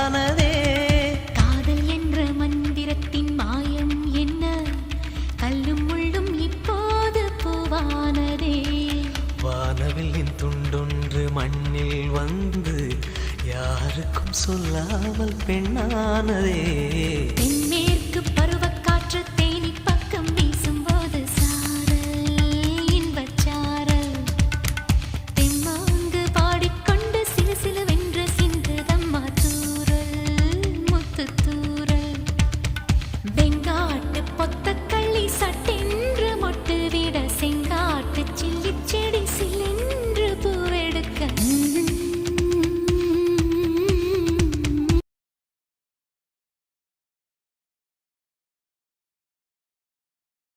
உண்டானதே. காதல் என்ற மந்திரத்தின் மாயம் என்ன, கல்லும் முள்ளும் இப்போது பூவானதே. வானவில்லின் துண்டொன்று மண்ணில் வந்து யாருக்கும் சொல்லாமல் பெண்ணானதே. தென்மேற்கு பருவக்காற்று